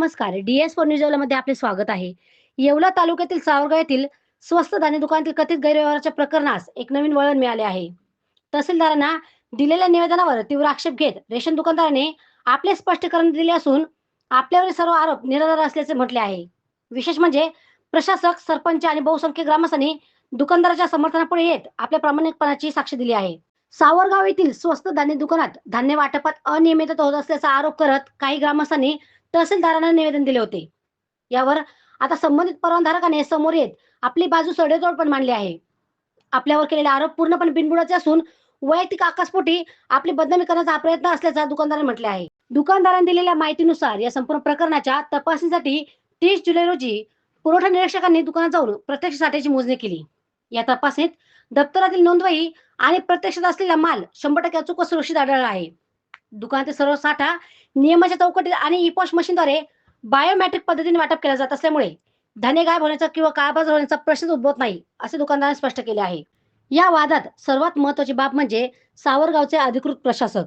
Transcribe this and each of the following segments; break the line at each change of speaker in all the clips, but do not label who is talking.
नमस्कार. DS4 न्यूजमध्ये आपले स्वागत आहे. येवला तालुक्यातील सावरगाव येथील स्वस्त धान्य दुकानातील कथित गैरव्यवहाराच्या प्रकरणास एक नवीन वळण मिळाले आहे. तहसीलदारांना दिलेल्या निवेदनावर तीव्र आक्षेप घेत रेशन दुकानदाराने आपले स्पष्टीकरण दिले असून आपल्यावरील सर्व आरोप निराधार असल्याचे म्हटले आहे. विशेष म्हणजे प्रशासक, सरपंच आणि बहुसंख्य ग्रामस्थांनी दुकानदाराच्या समर्थनापुढे येत आपल्या प्रामाणिकपणाची साक्ष दिली आहे. सावरगाव येथील स्वस्त धान्य दुकानात धान्य वाटपात अनियमितता होत असल्याचा आरोप करत काही ग्रामस्थांनी तहसीलदारांना निवेदन दिले होते. यावर आता संबंधित परवानाधारकाने समोर येत आपली बाजू सडेतोड पण मांडली आहे. आपल्यावर केलेले आरोप पूर्णपणे बिनबुडाचे असून वैयक्तिक आकाशपोटी आपली बदनामी करण्याचा हा प्रयत्न असल्याचा दुकानदाराने म्हटले आहे. दुकानदारांनी दिलेल्या माहितीनुसार या संपूर्ण प्रकरणाच्या तपासणीसाठी 30 जुलै रोजी पुरवठा निरीक्षकांनी दुकानात जाऊन प्रत्यक्ष साठ्याची मोजणी केली. या तपासणीत दप्तरातील नोंदवही आणि प्रत्यक्षात असलेला माल 100% अचूक व सुरक्षित आढळला आहे. दुकानातील सर्व साठा नियमाच्या चौकटीत आणि इपॉश मशीनद्वारे बायोमेट्रिक पद्धतीने वाटप केला जात असल्यामुळे धान्य गायब होण्याचा किंवा काळाबाजार होण्याचा प्रश्न उद्भवत नाही, असे दुकानदारांनी स्पष्ट केले आहे. या वादात सर्वात महत्त्वाची बाब म्हणजे सावरगावचे अधिकृत प्रशासक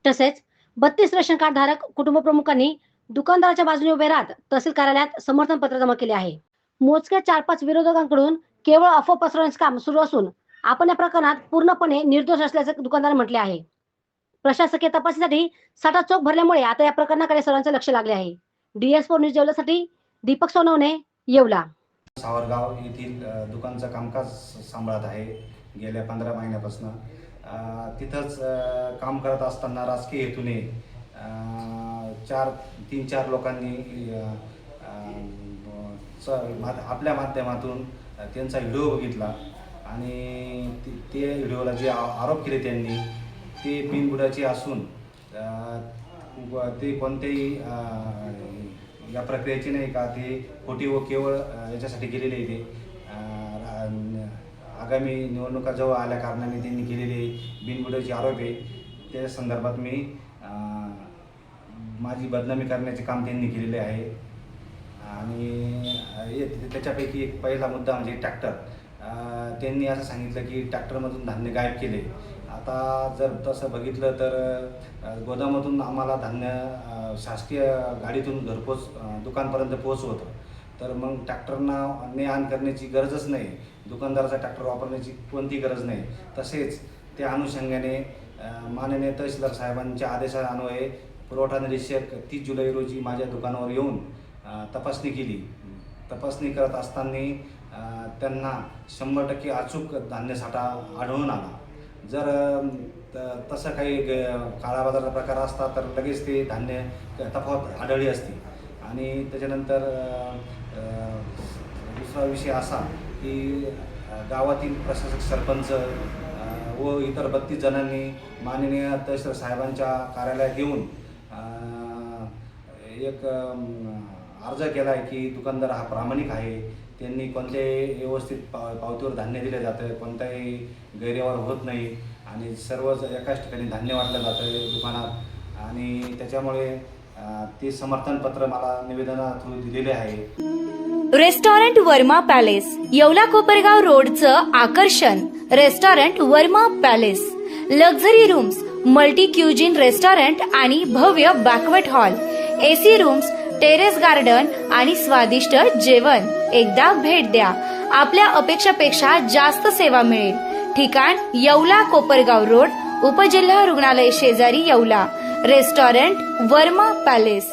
तसेच 32 रेशन कार्ड धारक कुटुंब प्रमुखांनी दुकानदाराच्या बाजूने उभे राहत तहसील कार्यालयात समर्थन पत्र जमा केले आहे. मोजक्या 4-5 विरोधकांकडून केवळ अफवा पसरवण्याचे काम सुरू असून आपण या प्रकरणात पूर्णपणे निर्दोष असल्याचे दुकानदाराने म्हटले आहे. प्रशासकीय तपासणीसाठी साठा चोख भरल्यामुळे आता या प्रकरणाकडे सर्वांचे लक्ष लागले आहे. DS4 न्यूज येवल्यासाठी दीपक सोनवणे, येवला.
सावरगाव येथील दुकानचं कामकाज सांभाळत आहे गेल्या 15 महिन्यापासून. तिथंच काम करत असताना राजकीय हेतूने 3-4 लोकांनी आपल्या माध्यमातून त्यांचा व्हिडिओ बघितला आणि ते व्हिडिओला जे आरोप केले त्यांनी ते बिनबुडाचे असून ते कोणत्याही या प्रक्रियेची नाही का, ते खोटी व केवळ याच्यासाठी केलेले आहे. ते आगामी निवडणुका जवळ आल्या कारणाने त्यांनी केलेले बिनबुडाचे आरोप आहे. त्या संदर्भात मी माझी बदनामी करण्याचे काम त्यांनी केलेले आहे. आणि त्याच्यापैकी एक पहिला मुद्दा म्हणजे ट्रॅक्टर. त्यांनी असं सांगितलं की ट्रॅक्टरमधून धान्य गायब केले. आता जर तसं बघितलं तर गोदामातून आम्हाला धान्य शासकीय गाडीतून घरपोच दुकानपर्यंत पोहोचवतं. तर मग ट्रॅक्टरना ने-आण करण्याची गरजच नाही, दुकानदाराचा ट्रॅक्टर वापरण्याची कोणती गरज नाही. तसेच त्या अनुषंगाने माननीय तहसीलदार साहेबांच्या आदेशान्वये पुरवठा निरीक्षक 30 जुलै रोजी माझ्या दुकानावर येऊन तपासणी केली. तपासणी करत असताना त्यांना 100% अचूक धान्यसाठा आढळून आला. जर तसं काही काळाबाजाराचा प्रकार असता तर लगेच ते धान्य तफावत आढळली असती. आणि त्याच्यानंतर दुसरा विषय असा की गावातील प्रशासक, सरपंच व इतर 32 जणांनी माननीय तहसीलदार साहेबांच्या कार्यालयात येऊन एक अर्ज केला आहे की दुकानदार हा प्रामाणिक आहे, त्यांनी कोणत्याही व्यवस्थित पावतीवर धान्य दिले जातं, कोणताही गैरव्यवहार होत नाही आणि सर्वच एकाच ठिकाणी धान्य वाटलं जातं दुकानात. आणि त्याच्यामुळे ते समर्थनपत्र मला निवेदना थ्रू दिलेले आहे.
रेस्टॉरंट वर्मा पॅलेस, येवला कोपरगाव रोडचं आकर्षण. Restaurant Verma palace, luxury rooms, multi cuisine restaurant आणि भव्य banquet hall, AC rooms, terrace garden आणि स्वादिष्ट जेवण. एकदा भेट द्या. आपल्या अपेक्षापेक्षा जास्त सेवा मिळेल. ठिकाण येवला कोपरगाव रोड, उपजिल्हा रुग्णालय शेजारी, येवला. Restaurant Verma palace.